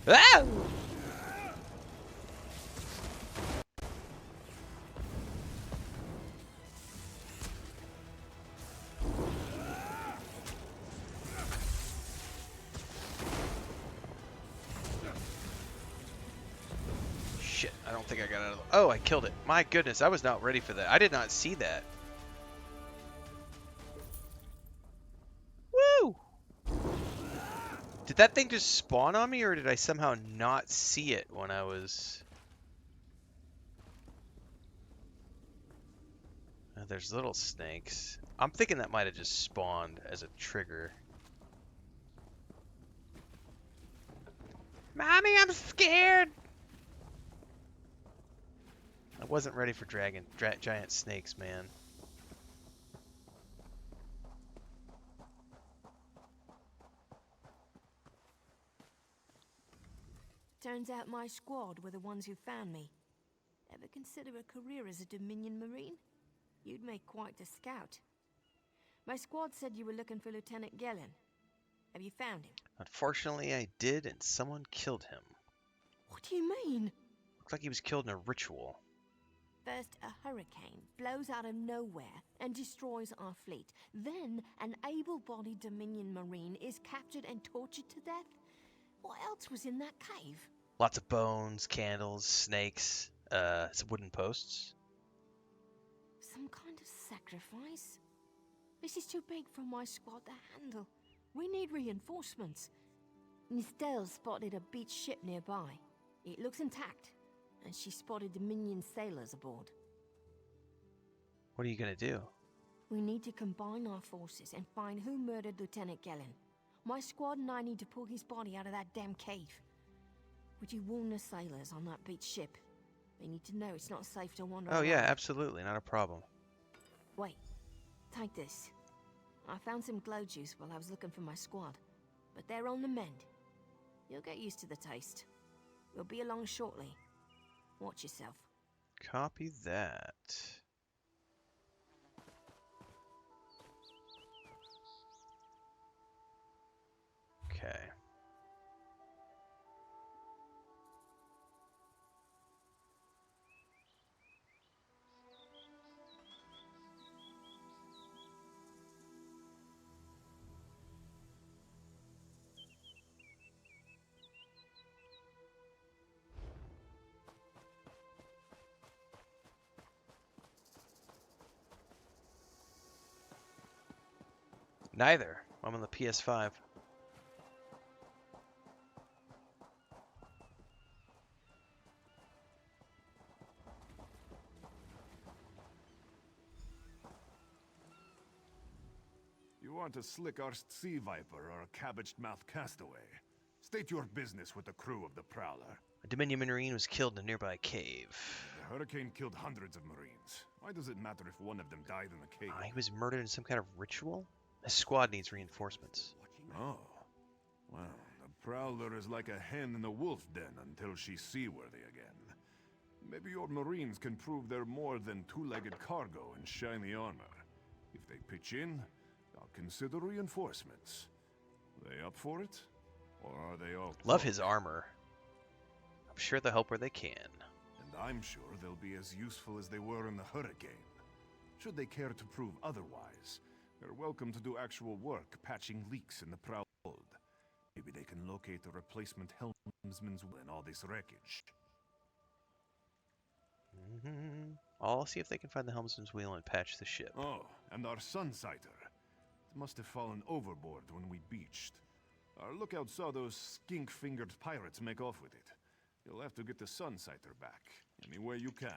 Ah! Shit, I don't think I got out of the... Oh, I killed it. My goodness, I was not ready for that. I did not see that. Woo! Did that thing just spawn on me, or did I somehow not see it when I was... Oh, there's little snakes. I'm thinking that might have just spawned as a trigger. Mommy, I'm scared! I wasn't ready for giant snakes, man. Turns out my squad were the ones who found me. Ever consider a career as a Dominion Marine? You'd make quite a scout. My squad said you were looking for Lieutenant Gellin. Have you found him? Unfortunately, I did, and someone killed him. What do you mean? Looks like he was killed in a ritual. First, a hurricane blows out of nowhere and destroys our fleet. Then, an able-bodied Dominion Marine is captured and tortured to death? What else was in that cave? Lots of bones, candles, snakes, some wooden posts. Some kind of sacrifice? This is too big for my squad to handle. We need reinforcements. Nistel spotted a beached ship nearby. It looks intact, and she spotted Dominion sailors aboard. What are you gonna do? We need to combine our forces and find who murdered Lieutenant Gellin. My squad and I need to pull his body out of that damn cave. Would you warn the sailors on that beached ship? They need to know it's not safe to wander around. Oh yeah, absolutely, not a problem. Wait, take this. I found some glow juice while I was looking for my squad, but they're on the mend. You'll get used to the taste. We'll be along shortly. Watch yourself. Copy that. Okay. Neither. I'm on the PS5. You want a slick-arsed sea viper or a cabbage-mouthed castaway? State your business with the crew of the Prowler. A Dominion Marine was killed in a nearby cave. The hurricane killed hundreds of Marines. Why does it matter if one of them died in the cave? He was murdered in some kind of ritual? His squad needs reinforcements. Oh. Well, the Prowler is like a hen in a wolf den until she's seaworthy again. Maybe your Marines can prove they're more than two-legged cargo and shiny armor. If they pitch in, I'll consider reinforcements. Are they up for it? Or are they all Love his armor. I'm sure they'll help where they can. And I'm sure they'll be as useful as they were in the hurricane. Should they care to prove otherwise, they're welcome to do actual work patching leaks in the Prowler. Maybe they can locate a replacement helmsman's wheel in all this wreckage. I'll see if they can find the helmsman's wheel and patch the ship. Oh, and our Sunsighter. It must have fallen overboard when we beached. Our lookout saw those skink-fingered pirates make off with it. You'll have to get the Sunsighter back, any way you can.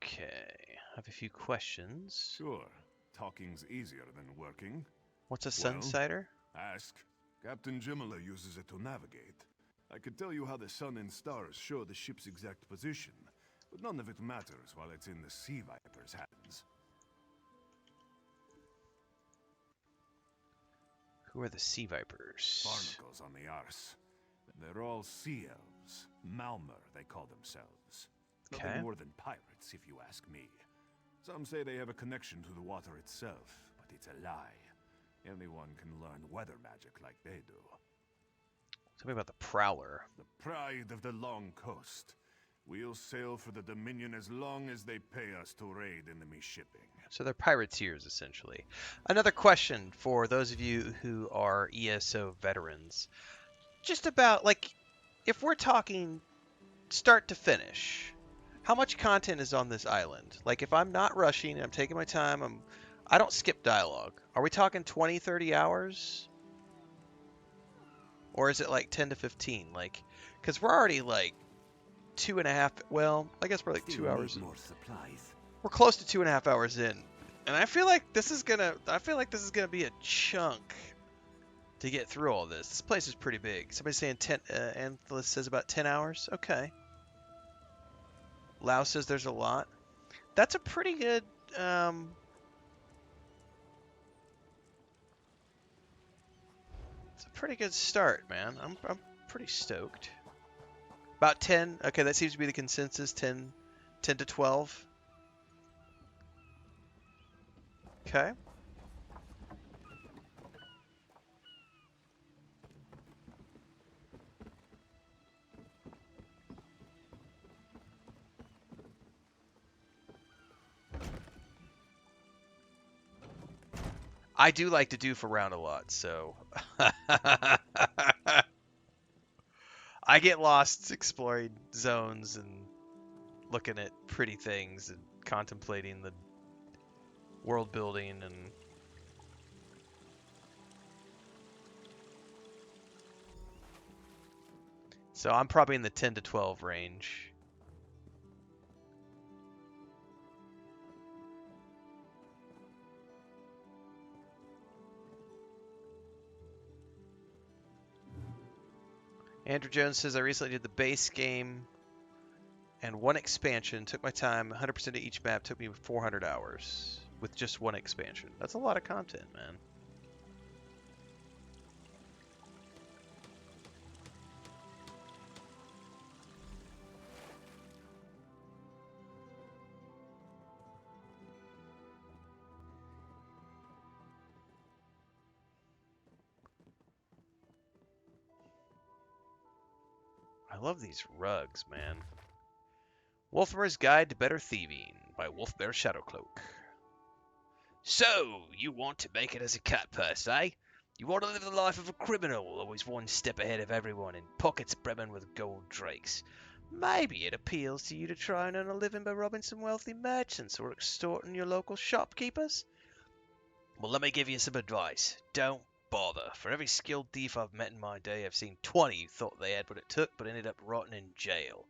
Okay, I have a few questions. Sure, talking's easier than working. What's a Sunsighter? Ask. Captain Jimala uses it to navigate. I could tell you how the sun and stars show the ship's exact position, but none of it matters while it's in the Sea Viper's hands. Who are the Sea Vipers? Barnacles on the arse. They're all sea elves. Malmer, they call themselves. Okay. Nothing more than pirates, if you ask me. Some say they have a connection to the water itself, but it's a lie. Anyone can learn weather magic like they do. Tell me about the Prowler. The pride of the long coast. We'll sail for the Dominion as long as they pay us to raid enemy shipping. So they're pirateers, essentially. Another question for those of you who are ESO veterans. Just about, like, if we're talking start to finish, how much content is on this island? Like, if I'm not rushing, I'm taking my time, I don't skip dialogue. Are we talking 20, 30 hours? Or is it like 10 to 15? Like, because we're already like 2.5, well, I guess we're like 2 hours. More supplies. We're close to 2.5 hours in. And I feel like this is gonna be a chunk to get through all this. This place is pretty big. Somebody's saying 10, Anthilus says about 10 hours. Okay. Lao says there's a lot. That's a pretty good, it's a pretty good start, man. I'm pretty stoked. About 10. Okay, that seems to be the consensus. 10 to 12. Okay. I do like to doof around a lot, so I get lost exploring zones and looking at pretty things and contemplating the world building and so I'm probably in the 10 to 12 range. Andrew Jones says I recently did the base game and one expansion. Took my time, 100% of each map. Took me 400 hours with just one expansion. That's a lot of content, man. I love these rugs, man. Wolfmer's Guide to Better Thieving by Wolfbear Shadowcloak. So, you want to make it as a cat purse, eh? You want to live the life of a criminal, always one step ahead of everyone, in pockets brimming with gold drakes. Maybe it appeals to you to try and earn a living by robbing some wealthy merchants or extorting your local shopkeepers? Well, let me give you some advice. Don't bother. For every skilled thief I've met in my day, I've seen 20 who thought they had what it took but ended up rotting in jail.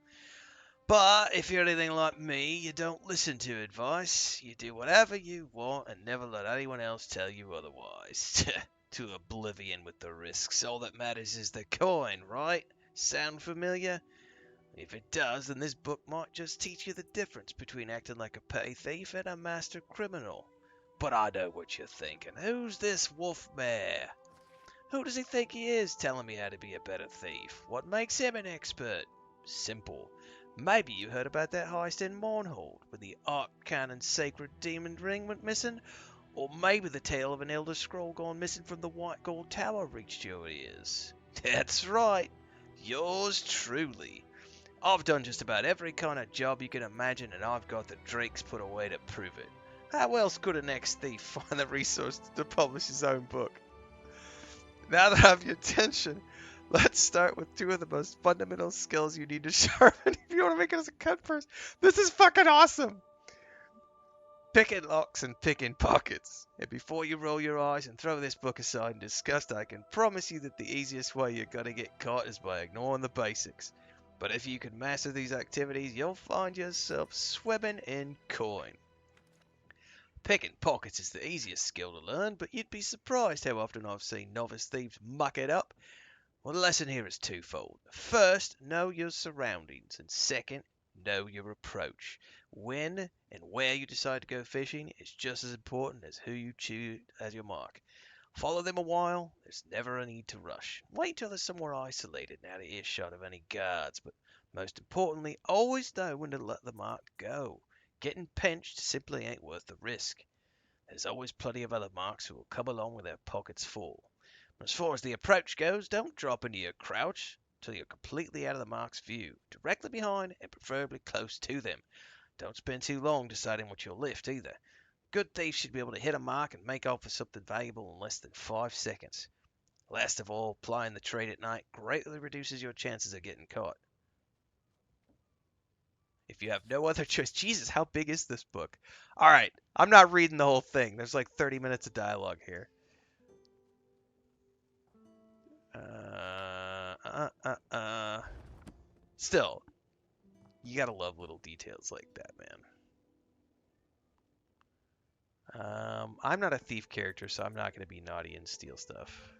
But if you're anything like me, you don't listen to advice. You do whatever you want and never let anyone else tell you otherwise. To oblivion with the risks. All that matters is the coin, right? Sound familiar? If it does, then this book might just teach you the difference between acting like a petty thief and a master criminal. But I know what you're thinking. Who's this Wolfmare? Who does he think he is telling me how to be a better thief? What makes him an expert? Simple. Maybe you heard about that heist in Mournhold, when the Arcane Sacred Demon Ring went missing? Or maybe the tale of an Elder Scroll gone missing from the White Gold Tower reached your ears. That's right. Yours truly. I've done just about every kind of job you can imagine, and I've got the drakes put away to prove it. How else could an ex-thief find the resource to publish his own book? Now that I have your attention, let's start with two of the most fundamental skills you need to sharpen if you want to make it as a cut purse. This is fucking awesome! Picking locks and picking pockets. And before you roll your eyes and throw this book aside in disgust, I can promise you that the easiest way you're gonna get caught is by ignoring the basics. But if you can master these activities, you'll find yourself swimming in coin. Picking pockets is the easiest skill to learn, but you'd be surprised how often I've seen novice thieves muck it up. Well, the lesson here is twofold. First, know your surroundings, and second, know your approach. When and where you decide to go fishing is just as important as who you choose as your mark. Follow them a while, there's never a need to rush. Wait till they're somewhere isolated and out of earshot of any guards, but most importantly, always know when to let the mark go. Getting pinched simply ain't worth the risk. There's always plenty of other marks who will come along with their pockets full. As far as the approach goes, don't drop into your crouch till you're completely out of the mark's view, directly behind and preferably close to them. Don't spend too long deciding what you'll lift either. Good thieves should be able to hit a mark and make off with something valuable in less than 5 seconds. Last of all, plying the trade at night greatly reduces your chances of getting caught. If you have no other choice. Jesus, how big is this book? All right, I'm not reading the whole thing. There's like 30 minutes of dialogue here. Still, you gotta love little details like that, man. I'm not a thief character, so I'm not gonna be naughty and steal stuff.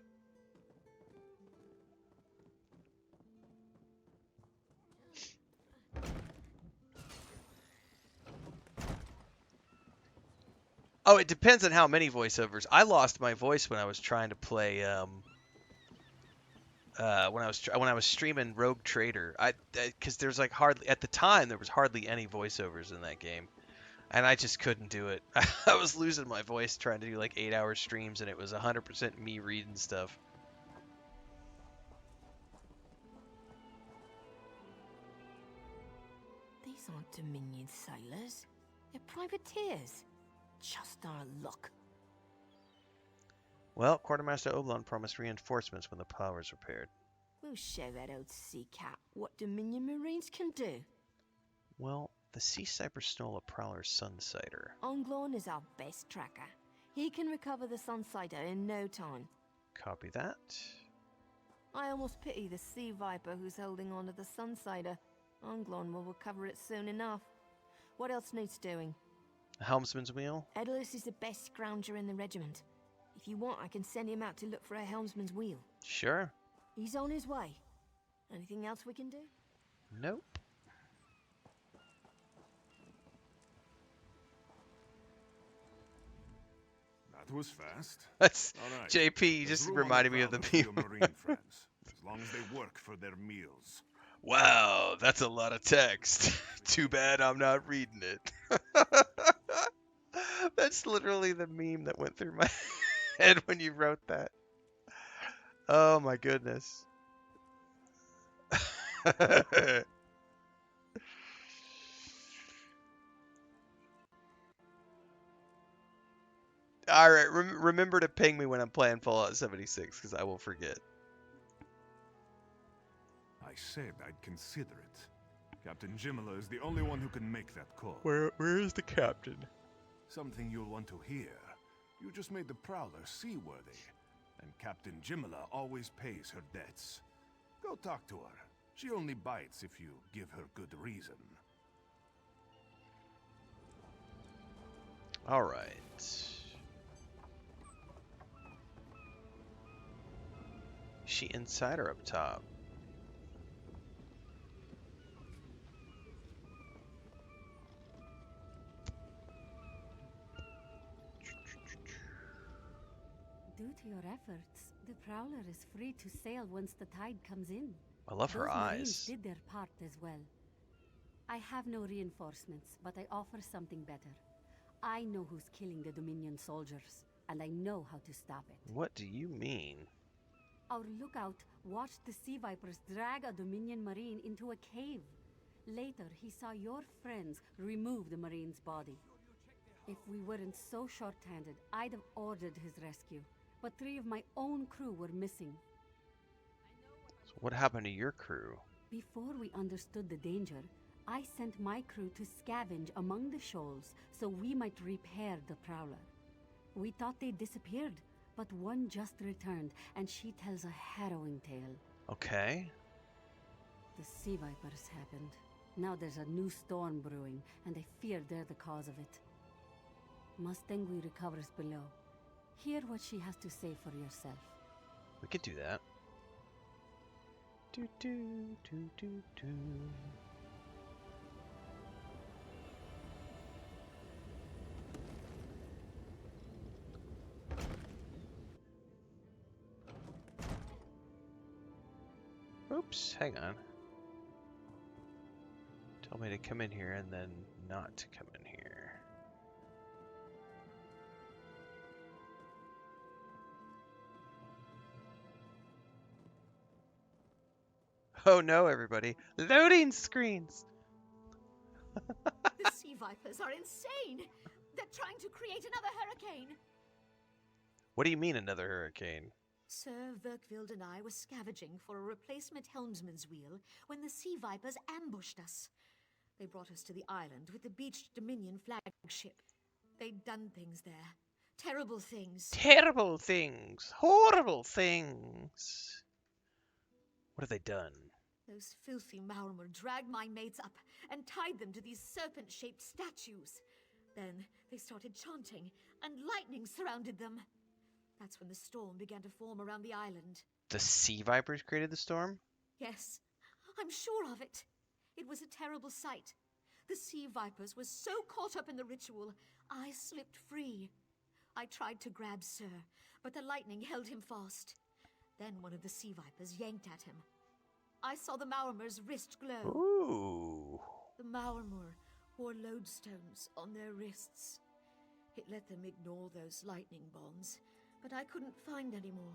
Oh, it depends on how many voiceovers. I lost my voice when I was trying to play when I was streaming Rogue Trader. Because there's like hardly at the time there was hardly any voiceovers in that game, and I just couldn't do it. I was losing my voice trying to do like 8-hour streams, and it was 100% me reading stuff. These aren't Dominion sailors. They're privateers. Just our luck. Well, Quartermaster Oblon promised reinforcements when the Prowler's repaired. We'll show that old sea cat what Dominion Marines can do. Well, the Sea Cypher stole a Prowler's Sunsighter. Onglon is our best tracker. He can recover the Sunsighter in no time. Copy that. I almost pity the Sea Viper who's holding on to the Sunsighter. Onglon will recover it soon enough. What else needs doing? A helmsman's wheel? Edalus is the best scrounger in the regiment. If you want, I can send him out to look for a helmsman's wheel. Sure. He's on his way. Anything else we can do? Nope. That was fast. That's All right. JP. You There's just room on reminded the me of the Prowler for your meme. Marine friends, as long as they work for their meals. Wow, that's a lot of text. Too bad I'm not reading it. That's literally the meme that went through my head when you wrote that. Oh my goodness. Alright, remember to ping me when I'm playing Fallout 76, because I will forget. I said I'd consider it. Captain Jimala is the only one who can make that call. Where is the captain? Something you'll want to hear. You just made the Prowler seaworthy, and Captain Jimala always pays her debts. Go talk to her. She only bites if you give her good reason. Alright. Is she inside or up top? Due to your efforts, the Prowler is free to sail once the tide comes in. I love her Those Marines eyes. did their part as well. I have no reinforcements, but I offer something better. I know who's killing the Dominion soldiers, and I know how to stop it. What do you mean? Our lookout watched the Sea Vipers drag a Dominion Marine into a cave. Later, he saw your friends remove the Marine's body. If we weren't so short-handed, I'd have ordered his rescue. But 3 of my own crew were missing. So what happened to your crew? Before we understood the danger, I sent my crew to scavenge among the shoals so we might repair the Prowler. We thought they disappeared, but one just returned, and she tells a harrowing tale. Okay. The Sea Vipers happened. Now there's a new storm brewing, and I fear they're the cause of it. Mustangui recovers below. Hear what she has to say for yourself. We could do that. Do do do do do. Oops, hang on. Told me to come in here and then not to come in here. Oh no, everybody. Loading screens! The sea vipers are insane. They're trying to create another hurricane. What do you mean another hurricane? Sir Verkvild and I were scavenging for a replacement helmsman's wheel when the sea vipers ambushed us. They brought us to the island with the beached Dominion flagship. They'd done things there. Terrible things. Terrible things! Horrible things! What have they done? Those filthy Maormer dragged my mates up and tied them to these serpent-shaped statues. Then they started chanting, and lightning surrounded them. That's when the storm began to form around the island. The sea vipers created the storm? Yes, I'm sure of it. It was a terrible sight. The sea vipers were so caught up in the ritual, I slipped free. I tried to grab Sir, but the lightning held him fast. Then one of the sea vipers yanked at him. I saw the Maormer's wrist glow. Ooh. The Maormer wore lodestones on their wrists. It let them ignore those lightning bombs, but I couldn't find any more,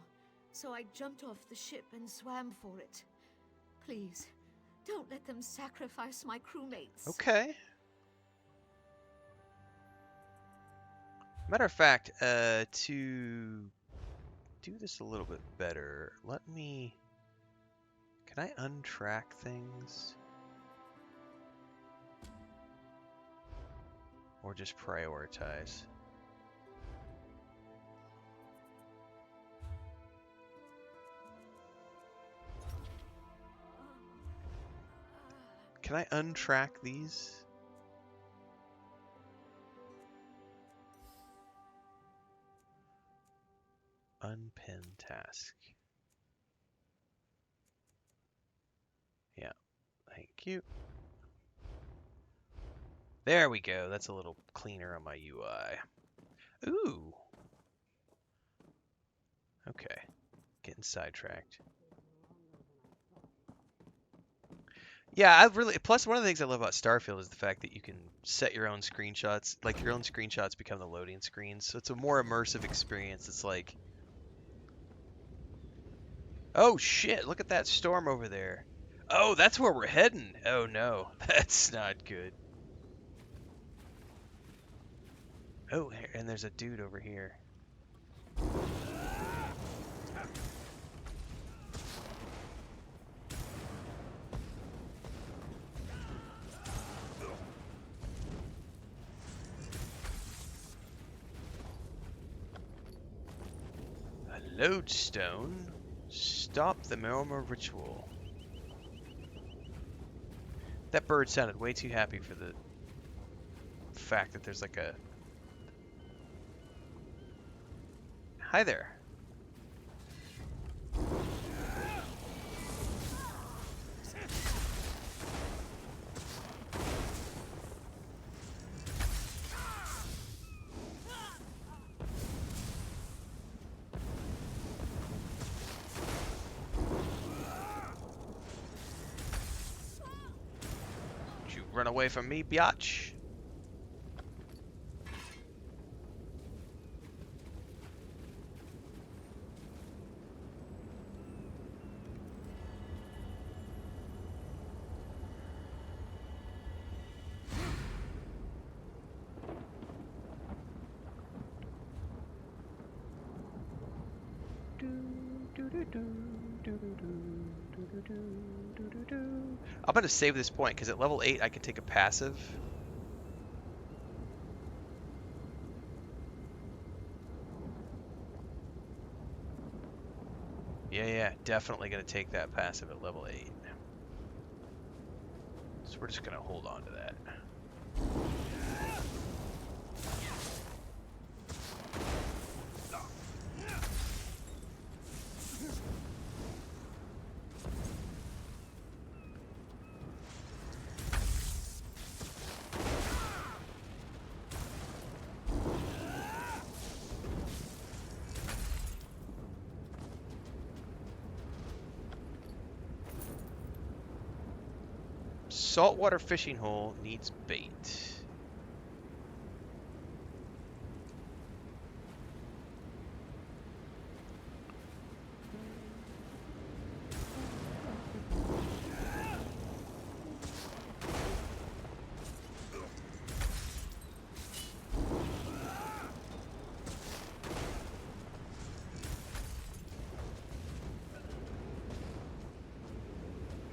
so I jumped off the ship and swam for it. Please, don't let them sacrifice my crewmates. Okay. Matter of fact, to do this a little bit better, let me... Can I untrack things? Or just prioritize? Can I untrack these? Unpin task. Yeah, thank you. There we go. That's a little cleaner on my UI. Ooh. Okay. Getting sidetracked. Yeah, I really... Plus, one of the things I love about Starfield is the fact that you can set your own screenshots. Like, your own screenshots become the loading screens. So it's a more immersive experience. It's like... Oh, shit. Look at that storm over there. Oh, that's where we're heading. Oh, no. That's not good. Oh, and there's a dude over here. A lodestone. Stop the Maormer ritual. That bird sounded way too happy for the fact that there's like a... Hi there. Don't you run away from me, biatch. I'm gonna save this point because at level 8 I can take a passive. Yeah, definitely gonna take that passive at level 8. So we're just gonna hold on to that. Saltwater fishing hole needs bait.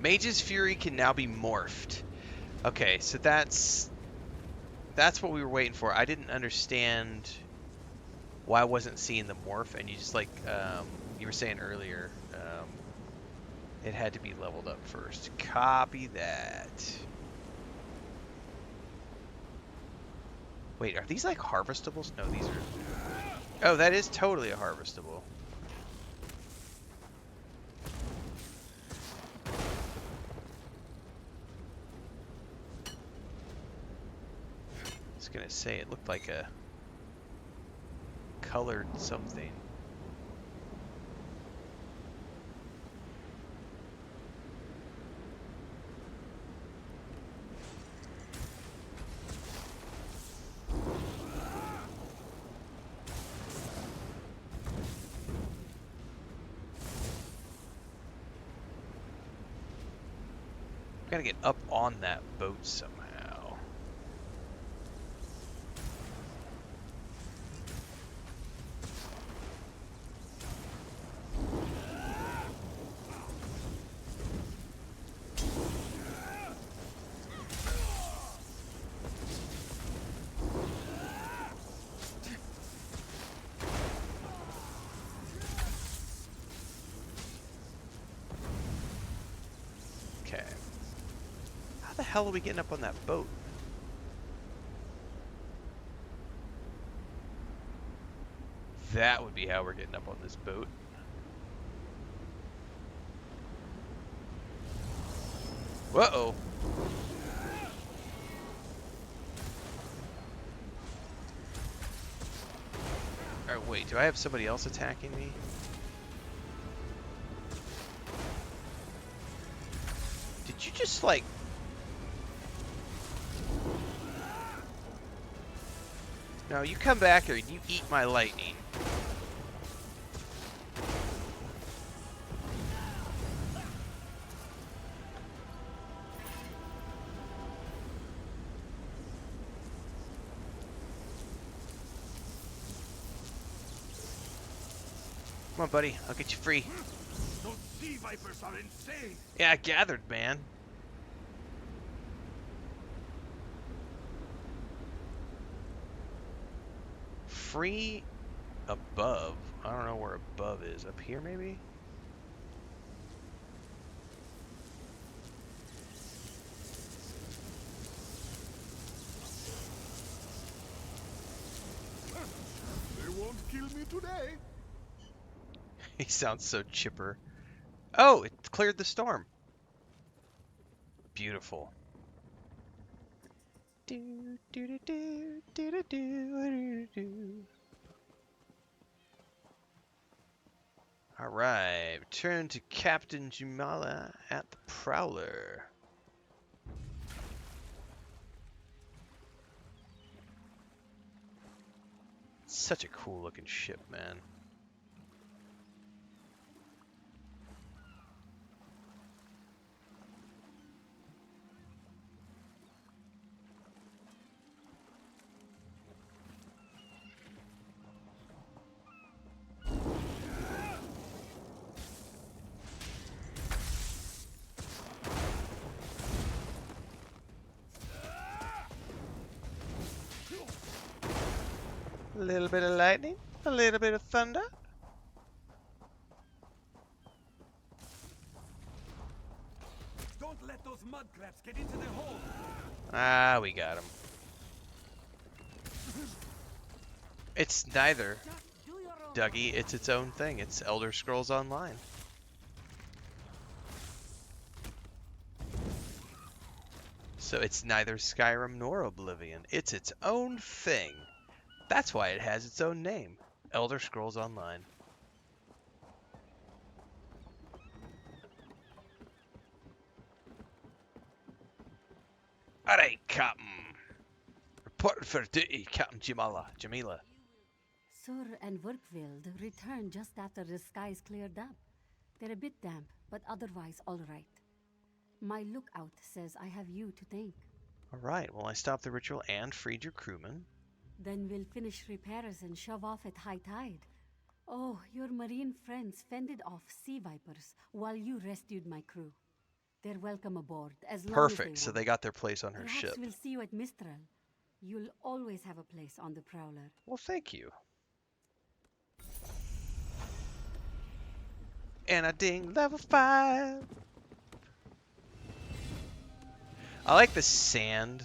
Mage's Fury can now be morphed. Okay, so that's what we were waiting for. I didn't understand why I wasn't seeing the morph, and you just like you were saying earlier, it had to be leveled up first. Copy that. Wait, are these like harvestables? No, these are... Oh, that is totally a harvestable. I was gonna say, it looked like a colored something. Gotta get up on that boat somehow. Okay. How the hell are we getting up on that boat? That would be how we're getting up on this boat. Uh-oh. Alright, wait, do I have somebody else attacking me? Did you just, like... No, you come back here and you eat my lightning. Come on, buddy. I'll get you free. Those sea vipers are insane. Yeah, I gathered, man. Free above. I don't know where above is. Up here, maybe? They won't kill me today. He sounds so chipper. Oh, it cleared the storm. Beautiful. Do, do, do, do, do, do, do, do. Alright, return to Captain Jumala at the Prowler. Such a cool looking ship, man. A little bit of lightning, a little bit of thunder. Don't let those mud crabs get into the hole. Ah, we got him. It's neither, Dougie. It's its own thing. It's Elder Scrolls Online. So it's neither Skyrim nor Oblivion. It's its own thing. That's why it has its own name. Elder Scrolls Online. Alright, Captain. Reporting for duty, Captain Jamila. Sur and Werkwild returned just after the skies cleared up. They're a bit damp, but otherwise all right. My lookout says I have you to thank. Alright, well I stopped the ritual and freed your crewmen. Then we'll finish repairs and shove off at high tide. Oh, your marine friends fended off sea vipers while you rescued my crew. They're welcome aboard, as long as they Perfect. So want. they got their place on her Perhaps ship. we'll see you at Mistral. You'll always have a place on the Prowler. Well, thank you. And I ding level 5. I like the sand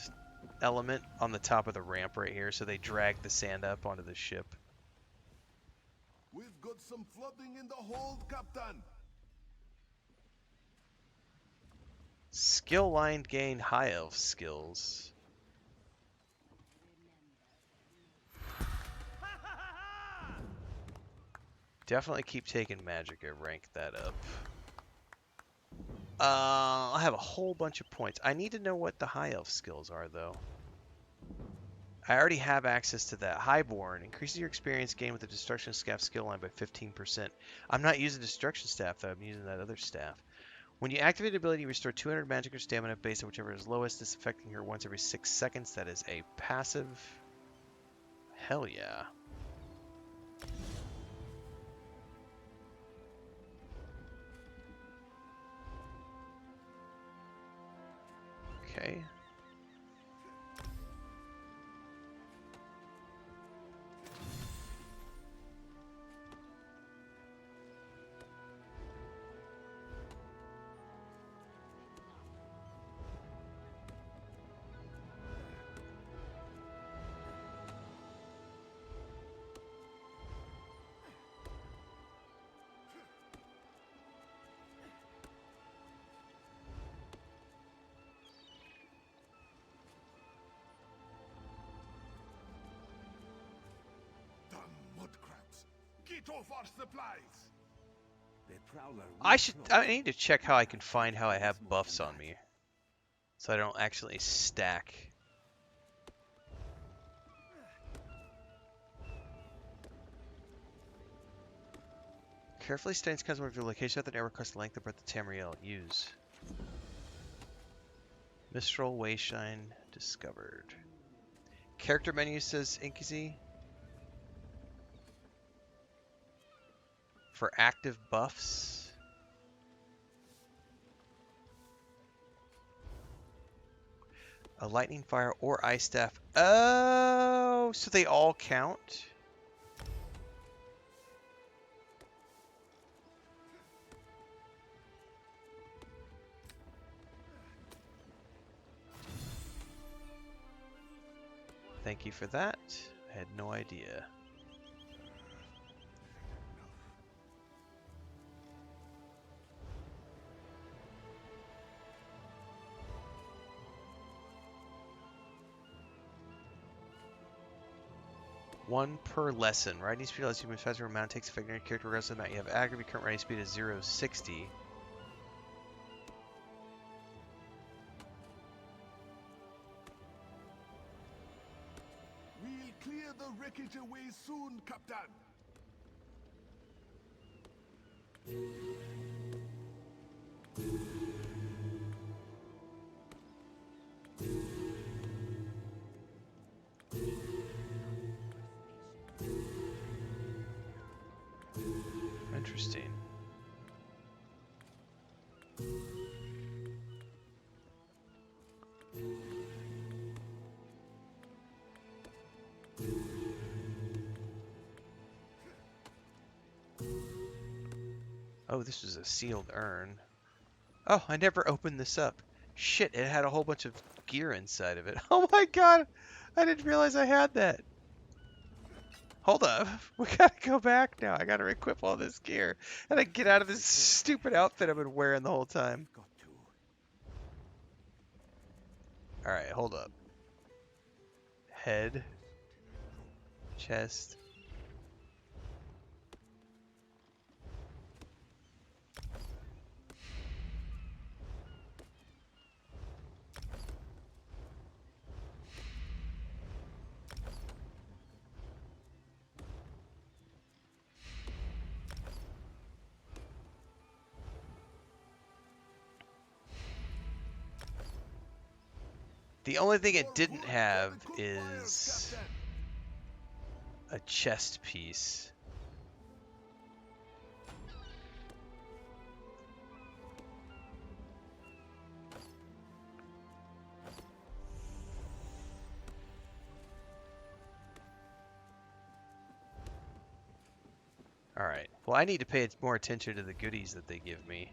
element on the top of the ramp right here, so they drag the sand up onto the ship. We've got some flooding in the hold, Captain. Skill line gain high elf skills. Definitely keep taking Magicka, rank that up. I have a whole bunch of points. I need to know what the high elf skills are, though. I already have access to that. Highborn increases your experience gain with the Destruction Staff skill line by 15%. I'm not using Destruction Staff, though. I'm using that other staff. When you activate the ability, you restore 200 magic or stamina based on whichever is lowest. This affecting her once every 6 seconds. That is a passive. Hell yeah. Okay. Damn mudcrabs. Get off our supplies. The Prowler I need to check how I can find how I have buffs on me, so I don't actually stack. Carefully stains customers with your location at the network cost length of breadth of Tamriel. Use. Mistral Wayshine discovered. Character menu says Inkizy. For active buffs. A lightning fire or ice staff. Oh, so they all count? Thank you for that. I had no idea. One per lesson. Riding speed lets you move faster amount takes effect on your character regardless of the amount you have aggregate. Current riding speed is 0.60. We'll clear the wreckage away soon, Captain. Interesting. Oh, this was a sealed urn. Oh, I never opened this up. Shit, it had a whole bunch of gear inside of it. Oh my god! I didn't realize I had that. Hold up. We gotta go back now. I gotta equip all this gear. And I get out of this stupid outfit I've been wearing the whole time. got to. Alright, hold up. Head. Chest. The only thing it didn't have is a chest piece. Alright. Well, I need to pay more attention to the goodies that they give me.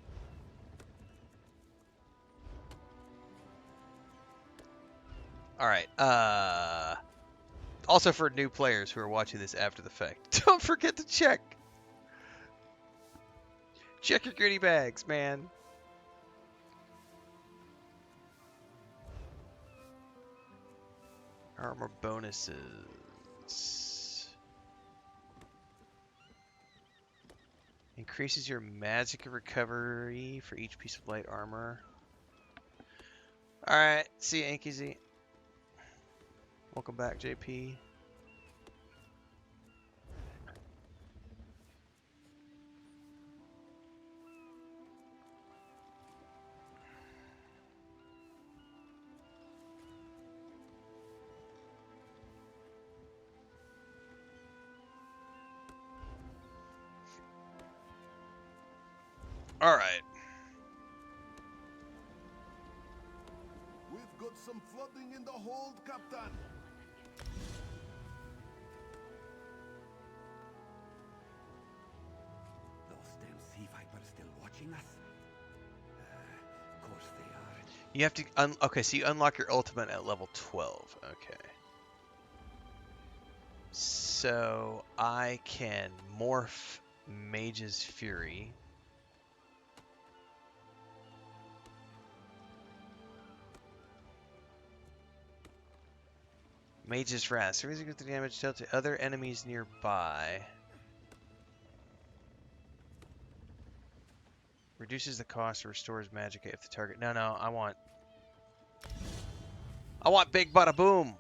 Alright. Also for new players who are watching this after the fact, don't forget to check. Check your goodie bags, man. Armor bonuses. Increases your magic recovery for each piece of light armor. Alright, see you, Inky. Welcome back, JP. Alright. We've got some flooding in the hold, Captain. Those damn sea vipers still watching us? Of course they are. You have to okay, so you unlock your ultimate at level 12. Okay. So I can morph Mage's Fury. Mage's Wrath. So equals the damage dealt to other enemies nearby. Reduces the cost or restores magic if the target. No, I want Big Bada Boom.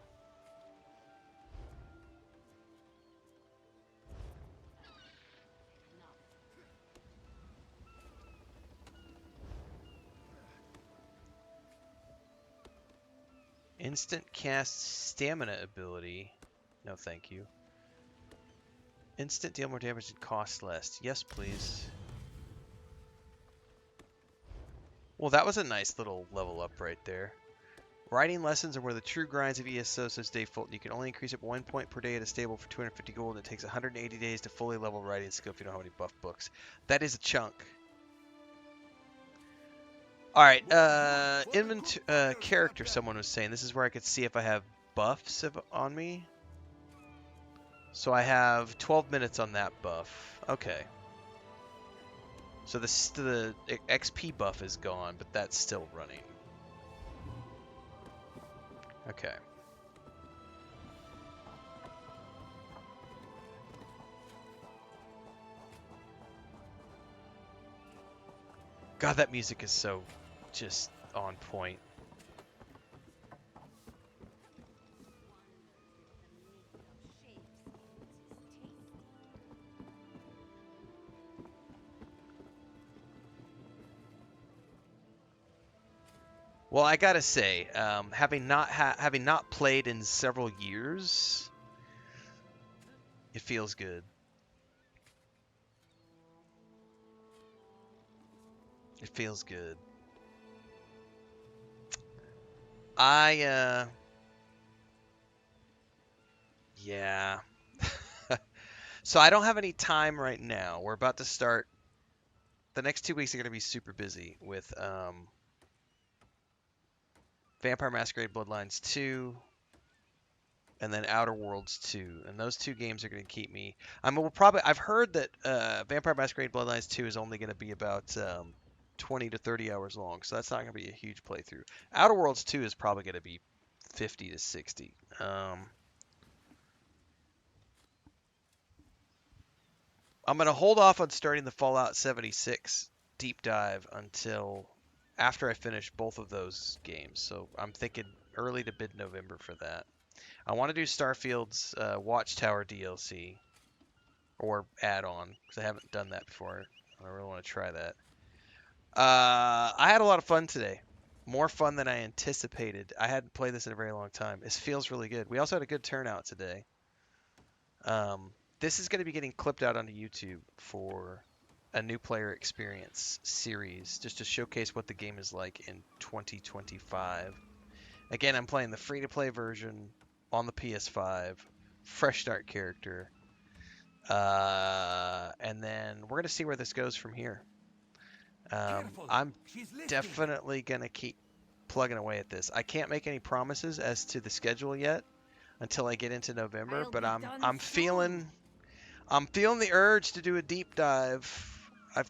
Instant cast stamina ability. No, thank you. Instant deal more damage and cost less. Yes, please. Well, that was a nice little level up right there. Writing lessons are where the true grinds of ESO, says Dave Fulton. You can only increase it 1 point per day at a stable for 250 gold, and it takes 180 days to fully level writing skill if you don't have any buff books. That is a chunk. Alright, character, someone was saying. This is where I could see if I have buffs on me. So I have 12 minutes on that buff. Okay. So the XP buff is gone, but that's still running. Okay. God, that music is so just on point. Well, I gotta say, having not played in several years, it feels good. It feels good. Yeah. So I don't have any time right now. We're about to start. The next 2 weeks are gonna be super busy with Vampire Masquerade Bloodlines 2, and then Outer Worlds 2. And those two games are going to keep me. I've heard that Vampire Masquerade Bloodlines 2 is only going to be about 20 to 30 hours long, so that's not going to be a huge playthrough. Outer Worlds 2 is probably going to be 50 to 60. I'm going to hold off on starting the Fallout 76 deep dive until after I finish both of those games. So I'm thinking early to mid-November for that. I want to do Starfield's Watchtower DLC or add-on because I haven't done that before. I really want to try that. I had a lot of fun today. More fun than I anticipated. I hadn't played this in a very long time. This feels really good. We also had a good turnout today. This is going to be getting clipped out onto YouTube for a new player experience series just to showcase what the game is like in 2025. Again, I'm playing the free-to-play version on the PS5, fresh start character, and and then we're going to see where this goes from here. Careful. I'm She's listening. definitely going to keep plugging away at this. I can't make any promises as to the schedule yet until I get into November, I'll but be I'm done I'm soon. feeling the urge to do a deep dive. I've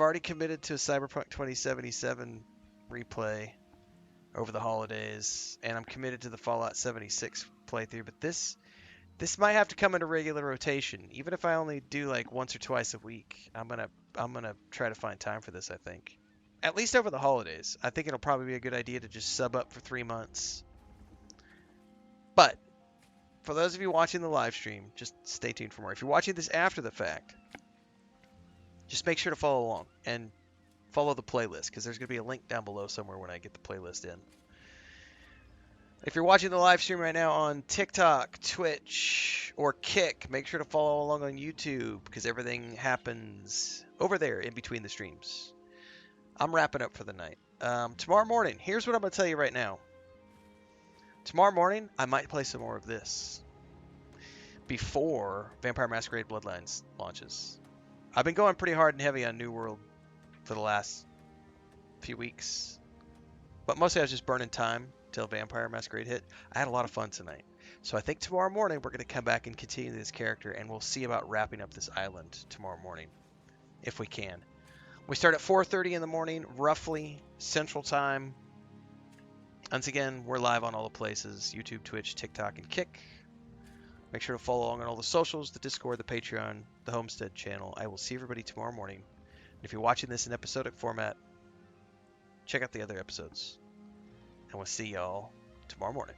already committed to a Cyberpunk 2077 replay over the holidays, and I'm committed to the Fallout 76 playthrough, but this might have to come in a regular rotation. Even if I only do like once or twice a week, I'm gonna try to find time for this, I think. At least over the holidays. I think it'll probably be a good idea to just sub up for 3 months. But for those of you watching the live stream, just stay tuned for more. If you're watching this after the fact, just make sure to follow along and follow the playlist, because there's going to be a link down below somewhere when I get the playlist in. If you're watching the live stream right now on TikTok, Twitch, or Kick, make sure to follow along on YouTube, because everything happens over there in between the streams. I'm wrapping up for the night. Tomorrow morning, here's what I'm going to tell you right now. Tomorrow morning, I might play some more of this before Vampire Masquerade Bloodlines launches. I've been going pretty hard and heavy on New World for the last few weeks, but mostly I was just burning time till Vampire Masquerade hit. I had a lot of fun tonight. So I think tomorrow morning we're going to come back and continue this character, and we'll see about wrapping up this island tomorrow morning, if we can. We start at 4:30 in the morning, roughly, Central Time. Once again, we're live on all the places, YouTube, Twitch, TikTok, and Kick. Make sure to follow along on all the socials, the Discord, the Patreon, the Homestead channel. I will see everybody tomorrow morning. And if you're watching this in episodic format, check out the other episodes. And we'll see y'all tomorrow morning.